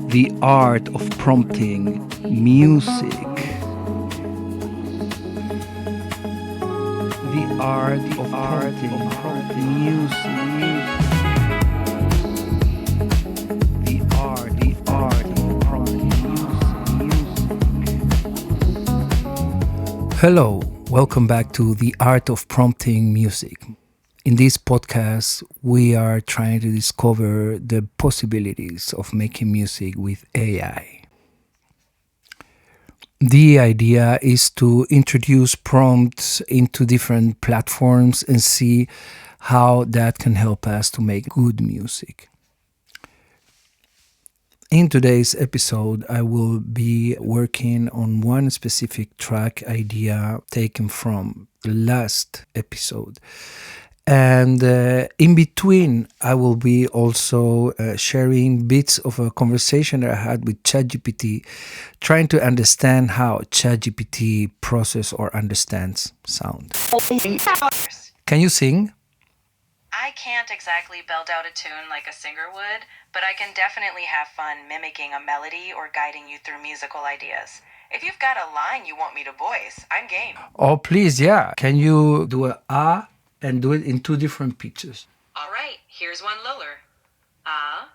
The art of prompting music. The art of prompting music. The art of prompting music. Hello, welcome back to The Art of Prompting Music. In this podcast, we are trying to discover the possibilities of making music with AI. The idea is to introduce prompts into different platforms and see how that can help us to make good music. In today's episode, I will be working on one specific track idea taken from the last episode. And in between, I will be also sharing bits of a conversation that I had with Chat Gpt, trying to understand how Chat Gpt processes or understands sound. Can you sing? I can't exactly belt out a tune like a singer would, but I can definitely have fun mimicking a melody or guiding you through musical ideas. If you've got a line you want me to voice, I'm game. Oh, please, yeah. Can you do a ah and do it in two different pitches? All right, here's one lower. Ah,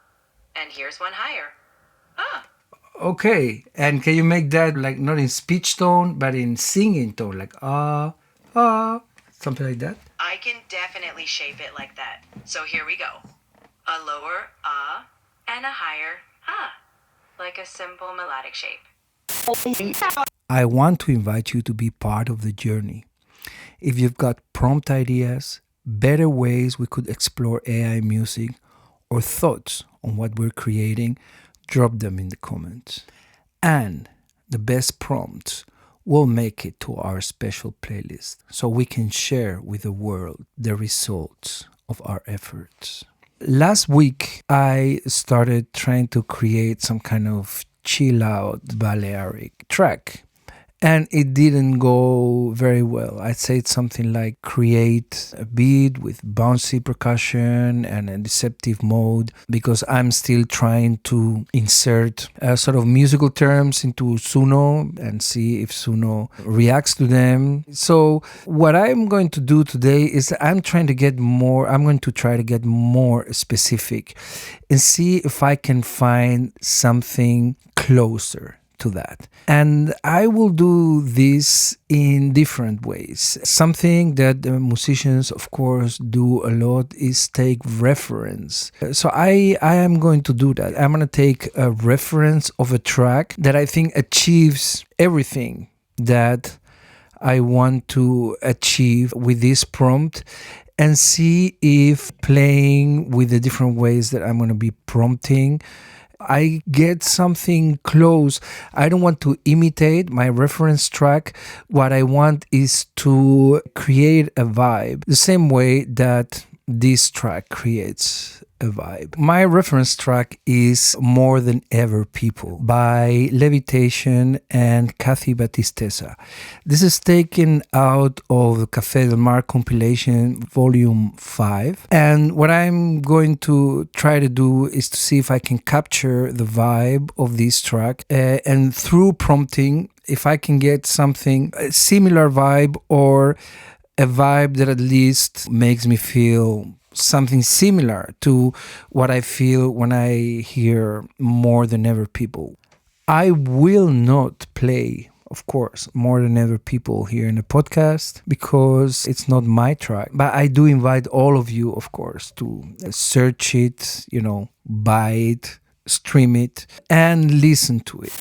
and here's one higher. Ah. Okay, and can you make that like not in speech tone, but in singing tone, like ah, something like that? I can definitely shape it like that. So here we go. A lower ah and a higher ah, like a simple melodic shape. I want to invite you to be part of the journey. If you've got prompt ideas, better ways we could explore AI music, or thoughts on what we're creating, drop them in the comments. And the best prompts will make it to our special playlist so we can share with the world the results of our efforts. Last week, I started trying to create some kind of chill out Balearic track. And it didn't go very well. I'd say it's something like create a beat with bouncy percussion and a deceptive mode, because I'm still trying to insert sort of musical terms into Suno and see if Suno reacts to them. So what I'm going to do today is I'm going to try to get more specific and see if I can find something closer to that. And I will do this in different ways. Something that the musicians, of course, do a lot is take reference. So I am going to do that. I'm going to take a reference of a track that I think achieves everything that I want to achieve with this prompt, and see if playing with the different ways that I'm going to be prompting, I get something close. I don't want to imitate my reference track. What I want is to create a vibe, the same way that this track creates a vibe. My reference track is More Than Ever People by Levitation and Kathy Batisteza. This is taken out of the Café del Mar compilation volume 5. And what I'm going to try to do is to see if I can capture the vibe of this track, and through prompting, if I can get something, a similar vibe, or a vibe that at least makes me feel something similar to what I feel when I hear More Than Ever People. I will not play, of course, More Than Ever People here in the podcast because it's not my track. But I do invite all of you, of course, to search it, buy it, stream it, and listen to it.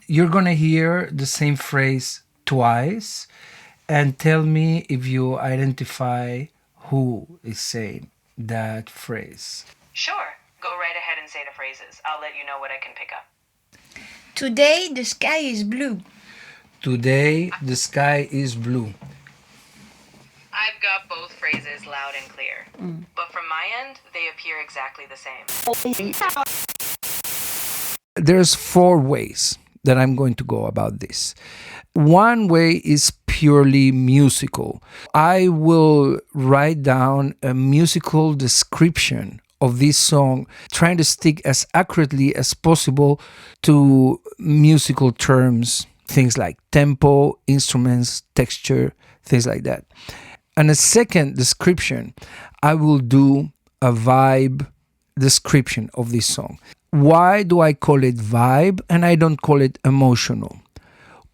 You're going to hear the same phrase twice, and tell me if you identify who is saying that phrase. Sure, go right ahead and say the phrases. I'll let you know what I can pick up. Today the sky is blue. Today the sky is blue. I've got both phrases loud and clear. But from my end, they appear exactly the same. There's 4 ways that I'm going to go about this. One way is purely musical. I will write down a musical description of this song, trying to stick as accurately as possible to musical terms, things like tempo, instruments, texture, things like that. And a second description, I will do a vibe description of this song. Why do I call it vibe and I don't call it emotional?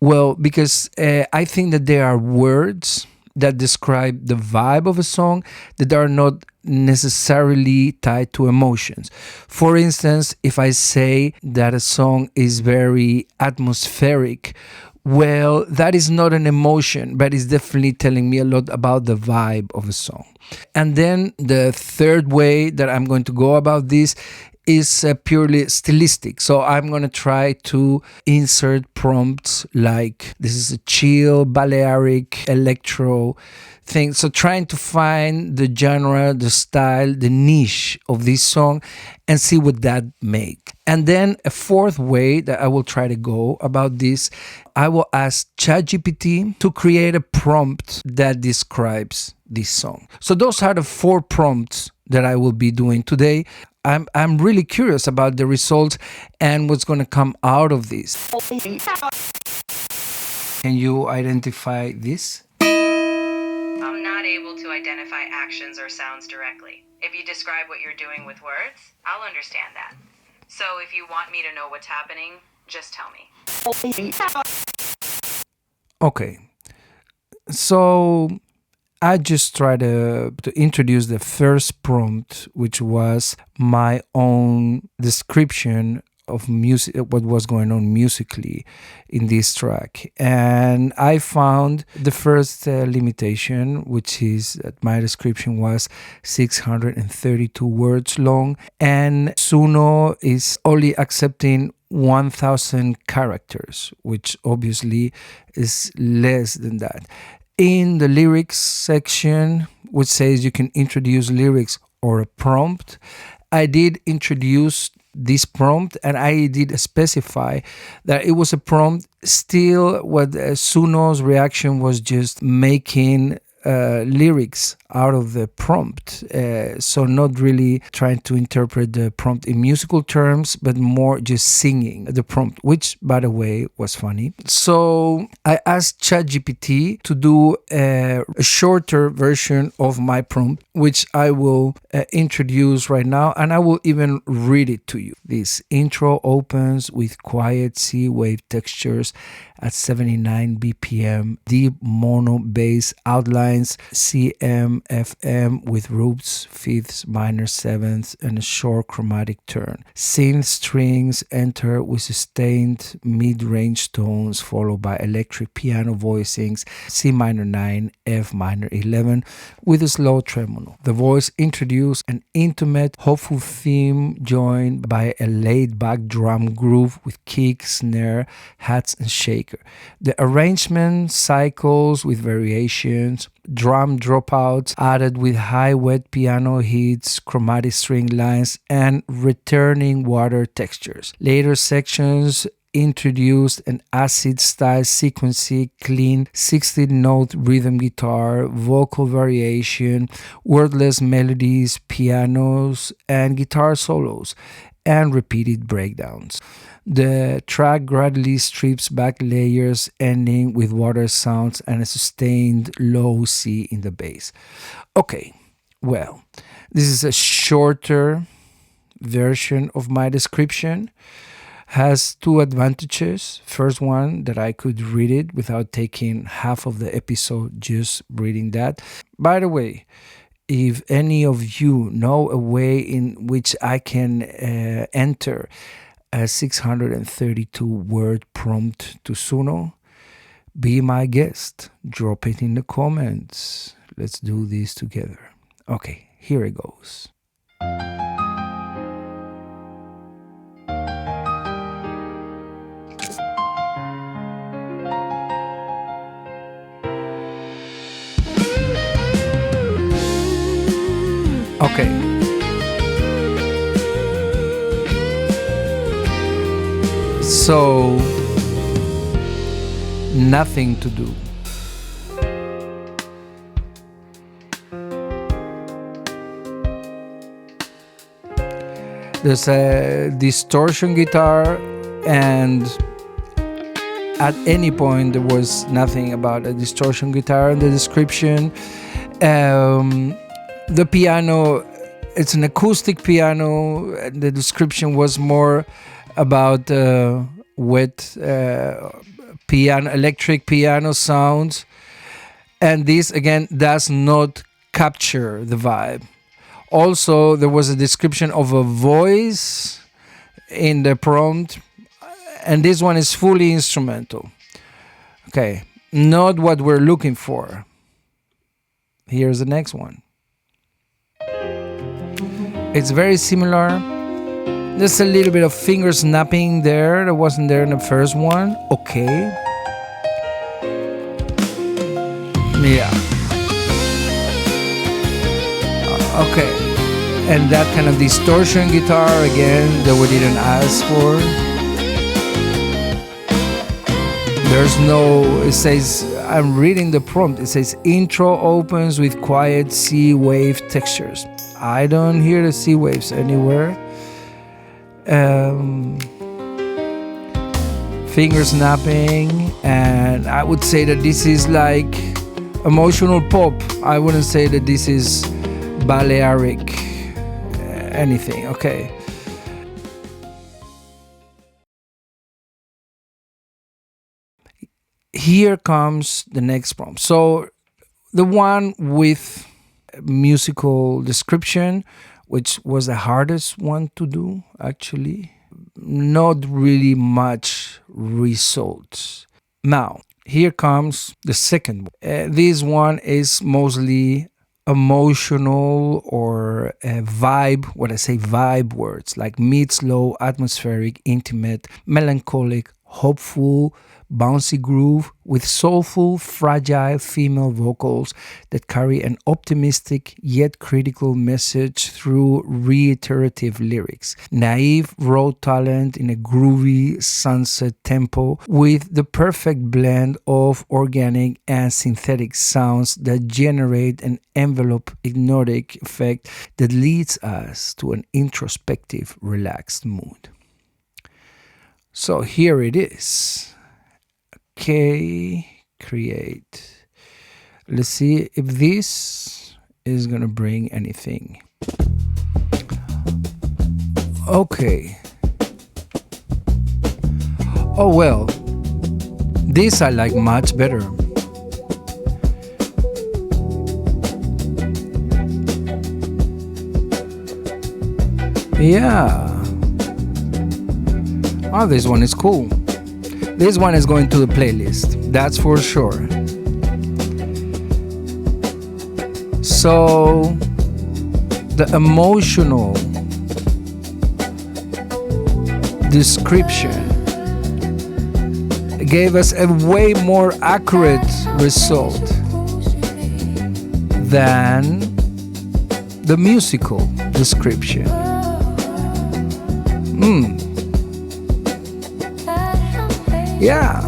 Well, because I think that there are words that describe the vibe of a song that are not necessarily tied to emotions. For instance, if I say that a song is very atmospheric, well, that is not an emotion, but it's definitely telling me a lot about the vibe of a song. And then the third way that I'm going to go about this is purely stylistic. So I'm going to try to insert prompts like this is a chill, Balearic, electro thing. So trying to find the genre, the style, the niche of this song and see what that make. And then a fourth way that I will try to go about this, I will ask Chat GPT to create a prompt that describes this song. So those are the 4 prompts that I will be doing today. I'm really curious about the results and what's going to come out of this. Can you identify this? I'm not able to identify actions or sounds directly. If you describe what you're doing with words, I'll understand that. So if you want me to know what's happening, just tell me. Okay. So I just tried to introduce the first prompt, which was my own description of music, what was going on musically in this track. And I found the first limitation, which is that my description was 632 words long, and Suno is only accepting 1,000 characters, which obviously is less than that. In the lyrics section, which says you can introduce lyrics or a prompt, I did introduce this prompt and I did specify that it was a prompt. Still, what Suno's reaction was just making lyrics out of the prompt, so not really trying to interpret the prompt in musical terms, but more just singing the prompt, which by the way was funny. So I asked ChatGPT to do a shorter version of my prompt, which I will introduce right now, and I will even read it to you. This intro opens with quiet C wave textures at 79 BPM, deep mono bass outlines CM FM with roots, fifths, minor sevenths, and a short chromatic turn. Synth strings enter with sustained mid-range tones followed by electric piano voicings, C minor 9, F minor 11 with a slow tremolo. The voice introduces an intimate, hopeful theme joined by a laid-back drum groove with kick, snare, hats, and shaker. The arrangement cycles with variations, drum dropouts added with high wet piano hits, chromatic string lines, and returning water textures. Later sections introduced an acid-style sequencing, clean 16-note rhythm guitar, vocal variation, wordless melodies, pianos, and guitar solos, and repeated breakdowns. The track gradually strips back layers, ending with water sounds and a sustained low C in the bass. Okay, well, this is a shorter version of my description. Has 2 advantages. First one, that I could read it without taking half of the episode just reading that. By the way, if any of you know a way in which I can enter a 632 word prompt to Suno, be my guest. Drop it in the comments. Let's do this together. Okay, here it goes. Okay. So, nothing to do. There's a distortion guitar, and at any point there was nothing about a distortion guitar in the description. The piano, it's an acoustic piano. The description was more about wet piano, electric piano sounds, and this again does not capture the vibe. Also, there was a description of a voice in the prompt, and this one is fully instrumental. Okay, not what we're looking for. Here's the next one. It's very similar. There's a little bit of finger snapping there that wasn't there in the first one. Okay. Yeah. Okay. And that kind of distortion guitar again that we didn't ask for. There's no, it says, I'm reading the prompt. It says intro opens with quiet C wave textures. I don't hear the C waves anywhere. Finger snapping, and I would say that this is like emotional pop. I wouldn't say that this is Balearic anything. Okay. Here comes the next prompt. So the one with musical description, which was the hardest one to do, actually. Not really much results. Now, here comes the second one. This one is mostly emotional or vibe, what I say vibe words, like mid-slow, atmospheric, intimate, melancholic, hopeful, bouncy groove with soulful, fragile female vocals that carry an optimistic yet critical message through reiterative lyrics. Naive raw talent in a groovy sunset tempo with the perfect blend of organic and synthetic sounds that generate an envelope hypnotic effect that leads us to an introspective, relaxed mood. So here it is. Okay, create. Let's see if this is gonna bring anything. Okay. Oh well, this I like much better. Yeah. Oh, this one is cool. This one is going to the playlist, that's for sure. So, the emotional description gave us a way more accurate result than the musical description. Yeah.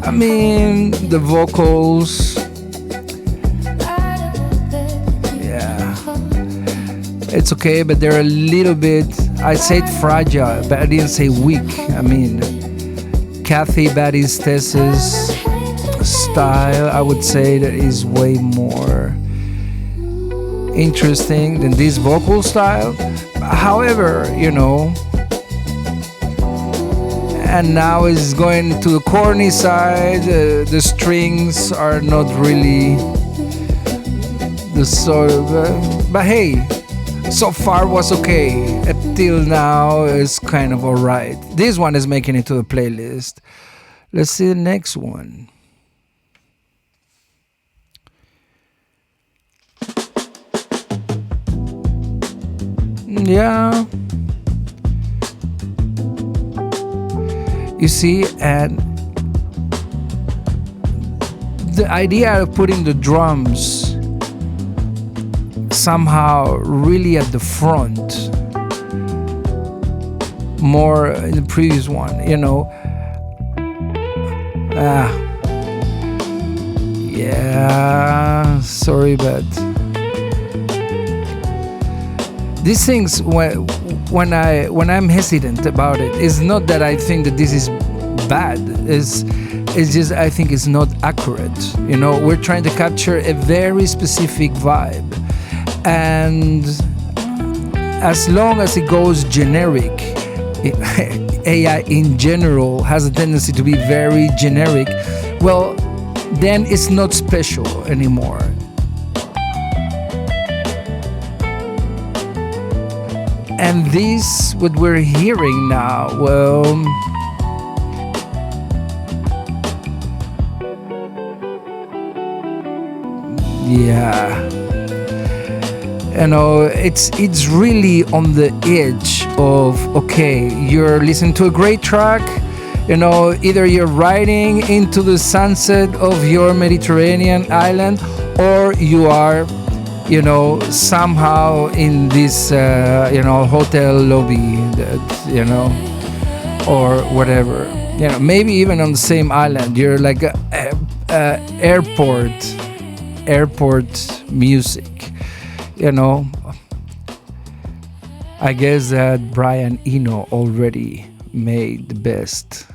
I mean, the vocals. Yeah. It's okay, but they're a little bit, I said fragile, but I didn't say weak. I mean, Kathy Battista's style, I would say that is way more interesting than this vocal style. However, you know, and now it's going to the corny side. The strings are not really the sort of but hey, so far was okay. Until now it's kind of alright. This one is making it to the playlist. Let's see the next one. Yeah. You see, and the idea of putting the drums somehow really at the front, more in the previous one, you know. Yeah. sorry, but these things, when I'm hesitant about it, it's not that I think that this is bad. It's just I think it's not accurate. We're trying to capture a very specific vibe, and as long as it goes generic, AI in general has a tendency to be very generic. Well, then it's not special anymore. And this, what we're hearing now, well, yeah, it's really on the edge of, okay, you're listening to a great track, either you're riding into the sunset of your Mediterranean island, or you are somehow in this hotel lobby, that or whatever, maybe even on the same island. You're like airport music. I guess that Brian Eno already made the best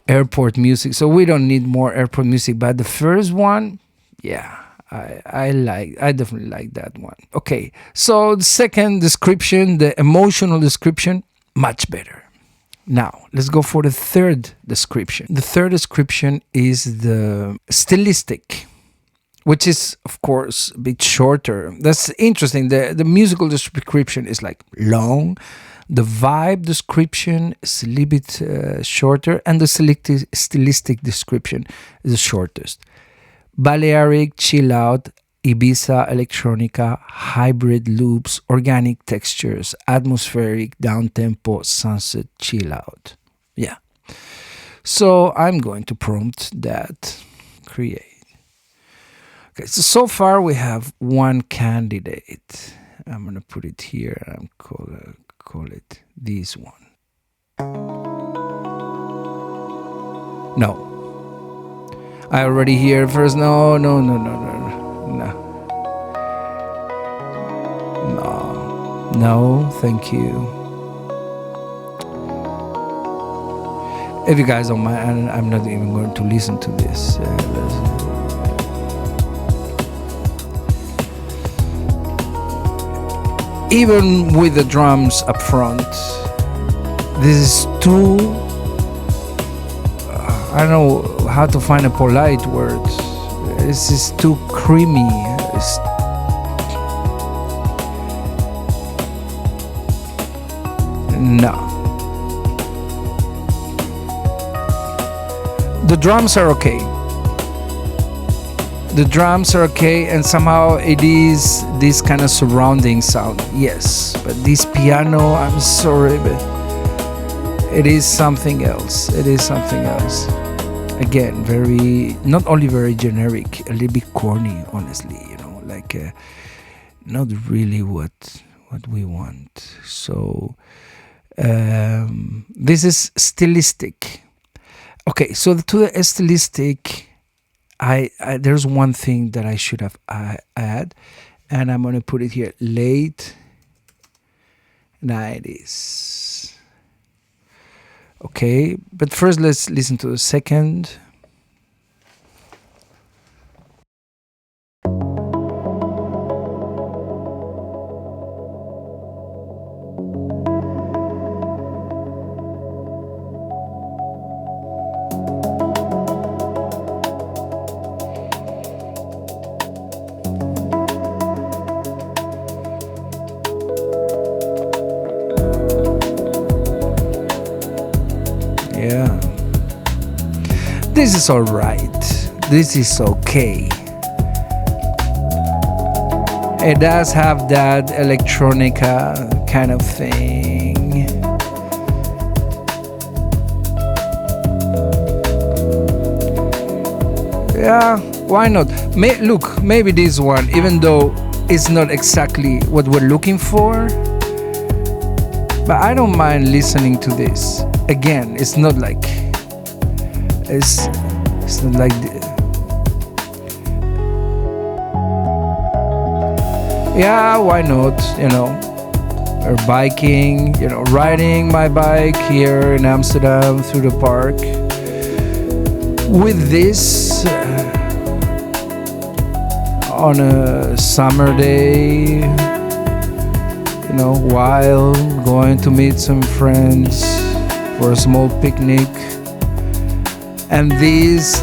airport music, so we don't need more airport music. But the first one, yeah, I definitely like that one. Okay, so the second description, the emotional description, much better. Now, let's go for the third description. The third description is the stylistic, which is, of course, a bit shorter. That's interesting. The musical description is like long. The vibe description is a little bit shorter, and the stylistic description is the shortest. Balearic, chill out, Ibiza, electronica, hybrid loops, organic textures, atmospheric, down-tempo, sunset, chill out. Yeah. So I'm going to prompt that, create. Okay, so far we have one candidate. I'm going to put it here and call it this one. No. I already hear first. No, thank you. If you guys don't mind, I'm not even going to listen to this. Even with the drums up front, this is too, I don't know how to find a polite word. This is too creamy. No. The drums are okay. The drums are okay, and somehow it is this kind of surrounding sound. Yes, but this piano, I'm sorry, but it is something else. It is something else. Again, not only very generic, a little bit corny, honestly, not really what we want. So this is stylistic. Okay, so to the stylistic, there's one thing that I should have add, and I'm going to put it here, late 90s. Okay, but first let's listen to the second. Yeah. This is all right. This is okay. It does have that electronica kind of thing. Yeah, why not? Look, maybe this one, even though it's not exactly what we're looking for, but I don't mind listening to this. Again, it's not like it's not like Yeah, why not? Or biking, riding my bike here in Amsterdam through the park. With this, on a summer day, while going to meet some friends for a small picnic, and this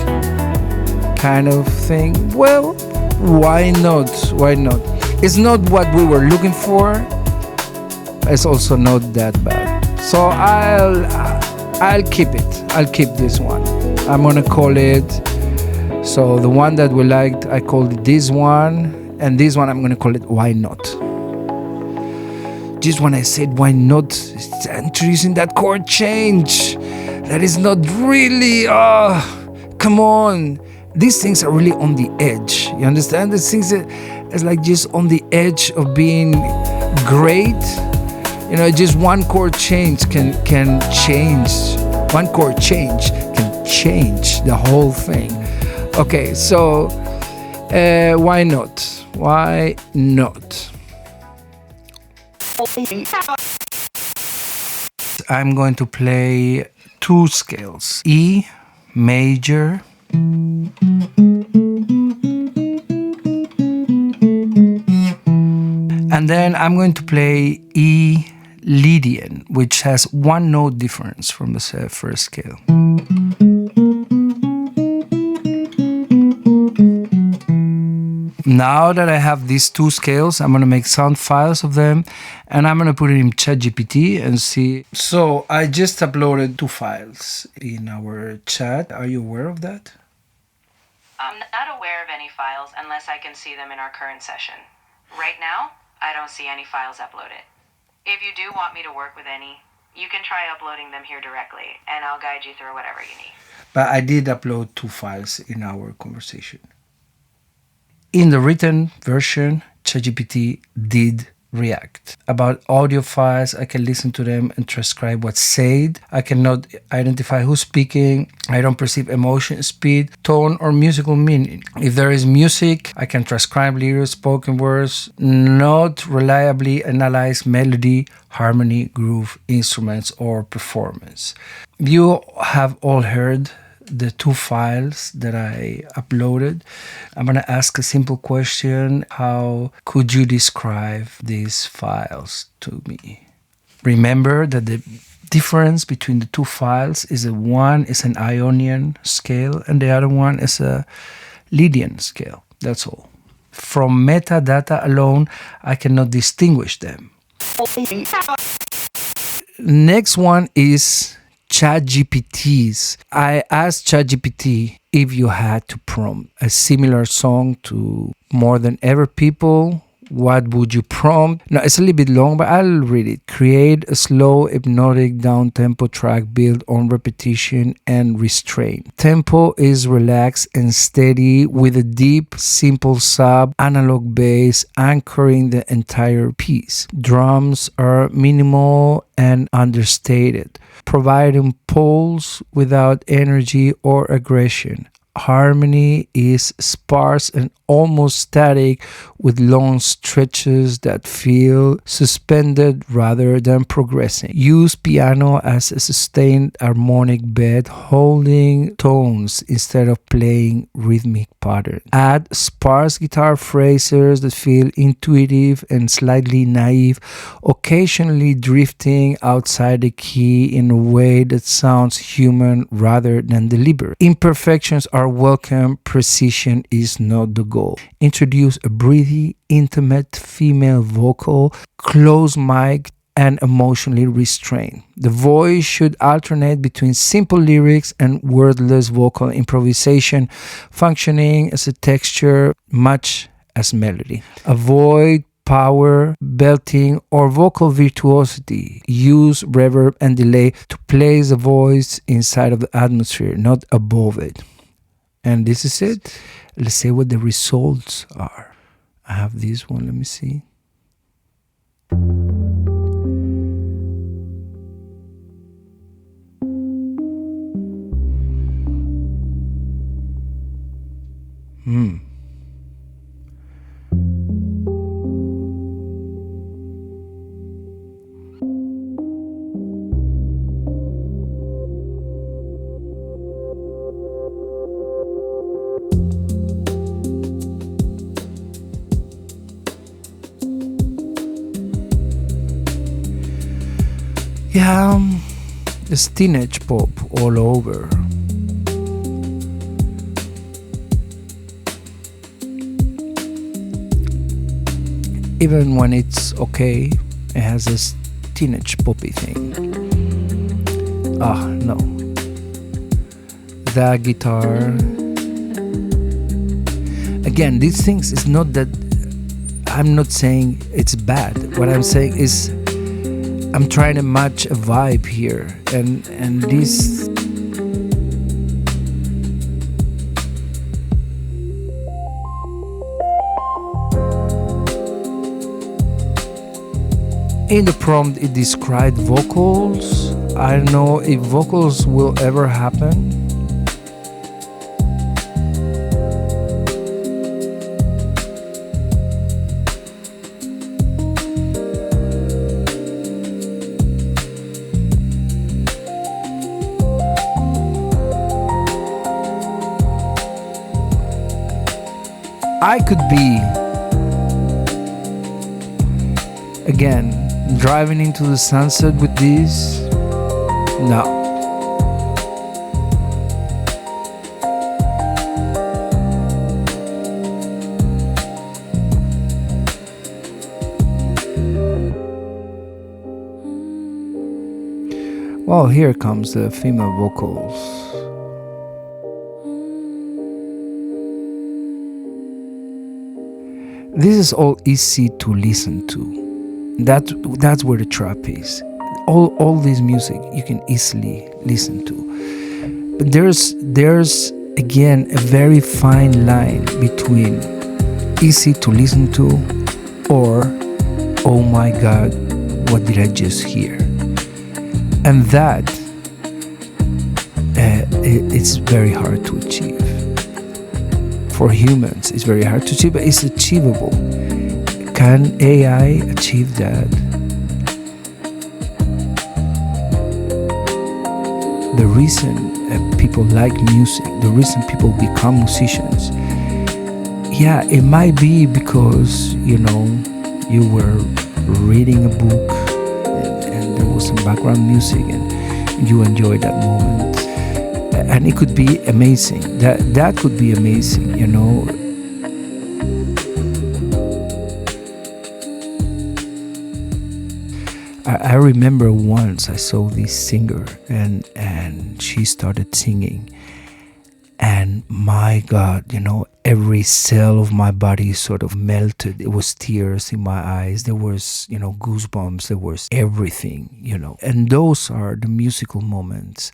kind of thing, well, why not? Why not? It's not what we were looking for. It's also not that bad. So I'll keep it. I'll keep this one. I'm gonna call it. So the one that we liked, I called it this one, and this one I'm gonna call it Why Not. Just when I said why not, it's introducing that chord change. That is not really. Come on. These things are really on the edge. You understand? These things is like just on the edge of being great. Just one chord change can change. One chord change can change the whole thing. Okay, so why not? Why not? I'm going to play two scales: E major and then I'm going to play E Lydian, which has one note difference from the first scale. Now that I have these two scales, I'm going to make sound files of them, and I'm going to put it in Chat GPT and see. So I just uploaded two files in our chat. Are you aware of that? I'm not aware of any files unless I can see them in our current session. Right now, I don't see any files uploaded. If you do want me to work with any, you can try uploading them here directly, and I'll guide you through whatever you need. But I did upload two files in our conversation. In the written version, ChatGPT did react. About audio files, I can listen to them and transcribe what's said. I cannot identify who's speaking. I don't perceive emotion, speed, tone, or musical meaning. If there is music, I can transcribe lyrics, spoken words, not reliably analyze melody, harmony, groove, instruments, or performance. You have all heard the two files that I uploaded. I'm going to ask a simple question. How could you describe these files to me? Remember that the difference between the two files is that one is an Ionian scale and the other one is a Lydian scale. That's all. From metadata alone, I cannot distinguish them. Next one is Chat GPTs. I asked Chat GPT if you had to prompt a similar song to More Than Ever People, what would you prompt? Now, it's a little bit long, but I'll read it. Create a slow, hypnotic, down-tempo track built on repetition and restraint. Tempo is relaxed and steady with a deep, simple sub, analog bass anchoring the entire piece. Drums are minimal and understated, providing pulse without energy or aggression. Harmony is sparse and almost static with long stretches that feel suspended rather than progressing. Use piano as a sustained harmonic bed, holding tones instead of playing rhythmic patterns. Add sparse guitar phrases that feel intuitive and slightly naive, occasionally drifting outside the key in a way that sounds human rather than deliberate. Imperfections are welcome, precision is not the goal. Introduce a breathy, intimate female vocal, close mic, and emotionally restrained. The voice should alternate between simple lyrics and wordless vocal improvisation, functioning as a texture much as melody. Avoid power, belting, or vocal virtuosity. Use reverb and delay to place the voice inside of the atmosphere, not above it. And this is it. Let's see what the results are. I have this one. Let me see. Yeah, it's teenage pop all over. Even when it's okay, it has this teenage poppy thing. Ah, no. That guitar. Again, these things is not that. I'm not saying it's bad. What I'm saying is I'm trying to match a vibe here, and this. In the prompt, it described vocals. I don't know if vocals will ever happen. I could be, again, driving into the sunset with this. No. Well, here comes the female vocals. This is all easy to listen to. That's where the trap is. All this music you can easily listen to. But there's again a very fine line between easy to listen to or oh my god, what did I just hear? And that it's very hard to achieve. For humans, it's very hard to achieve, but it's achievable. Can AI achieve that? The reason people like music, the reason people become musicians, yeah, it might be because, you were reading a book and there was some background music and you enjoyed that moment. And it could be amazing. That could be amazing, I remember once I saw this singer and she started singing, and my God, every cell of my body sort of melted. It was tears in my eyes. There was, goosebumps. There was everything, And those are the musical moments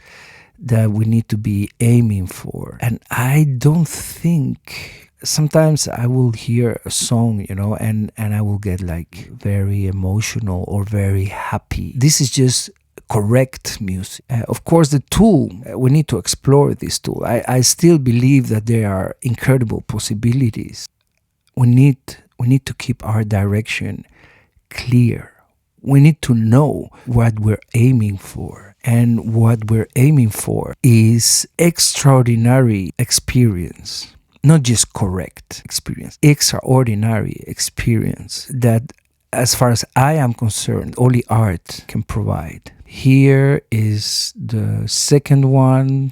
that we need to be aiming for. And I don't think, sometimes I will hear a song, and I will get like very emotional or very happy. This is just correct music. Of course, the tool, we need to explore this tool. I still believe that there are incredible possibilities. We need to keep our direction clear. We need to know what we're aiming for. And what we're aiming for is extraordinary experience, not just correct experience, extraordinary experience that, as far as I am concerned, only art can provide. Here is the second one,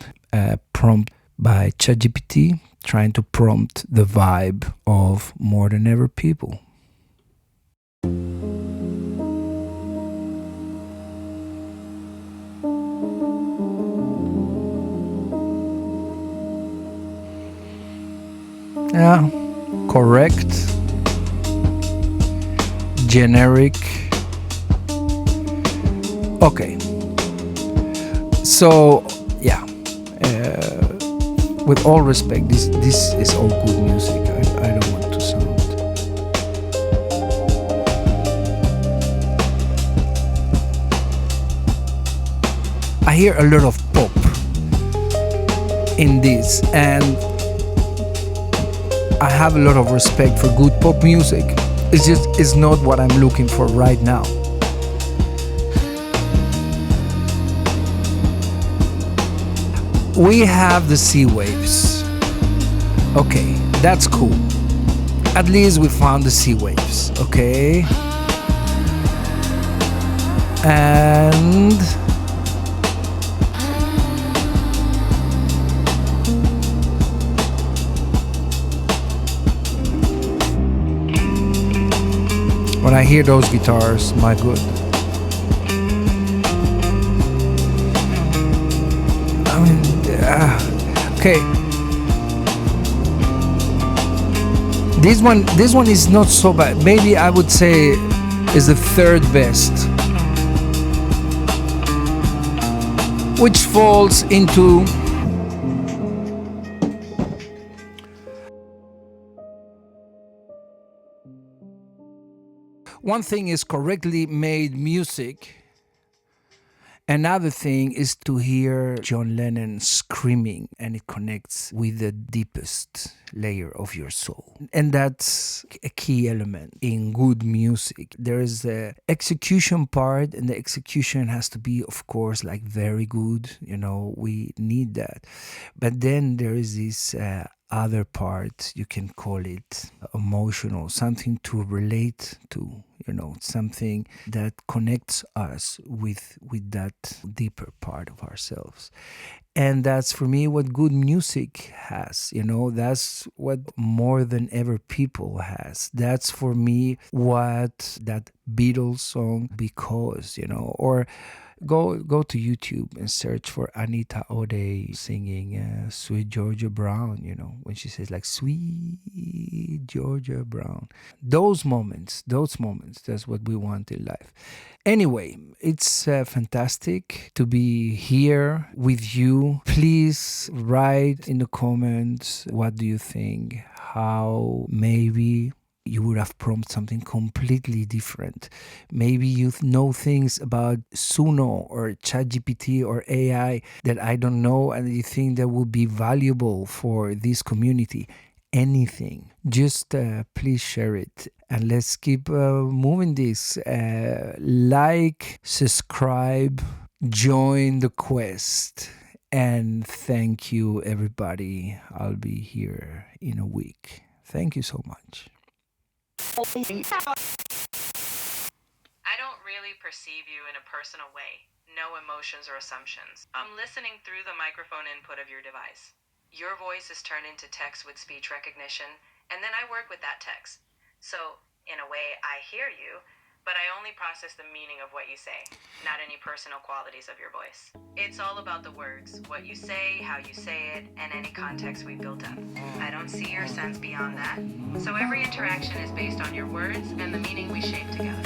prompt by Chat GPT, trying to prompt the vibe of More Than Ever People. Yeah, correct, generic. Okay, so yeah, with all respect, this is all good music. I don't want to sound. I hear a lot of pop in this, and I have a lot of respect for good pop music. It's not what I'm looking for right now. We have the sea waves. Okay, that's cool. At least we found the sea waves, okay? And when I hear those guitars, my good. I mean, okay. This one is not so bad. Maybe I would say is the third best, which falls into one thing is correctly made music. Another thing is to hear John Lennon screaming, and it connects with the deepest layer of your soul. And that's a key element in good music. There is the execution part, and the execution has to be, of course, like very good. We need that. But then there is this other part, you can call it emotional, something to relate to, something that connects us with that deeper part of ourselves. And that's for me what good music has, that's what more than ever people has. That's for me what that Beatles song Because, or go to YouTube and search for Anita O'Day singing Sweet Georgia Brown, when she says like Sweet Georgia Brown. Those moments, that's what we want in life. Anyway, it's fantastic to be here with you. Please write in the comments, what do you think? How maybe you would have prompted something completely different. Maybe you know things about Suno or Chat GPT or AI that I don't know, and you think that would be valuable for this community. Anything, just please share it, and let's keep moving this. Like, subscribe, join the quest, and thank you, everybody. I'll be here in a week. Thank you so much. I don't really perceive you in a personal way. No emotions or assumptions. I'm listening through the microphone input of your device. Your voice is turned into text with speech recognition, and then I work with that text. So, in a way, I hear you, but I only process the meaning of what you say, not any personal qualities of your voice. It's all about the words, what you say, how you say it, and any context we built up. I don't see your sense beyond that. So every interaction is based on your words and the meaning we shape together.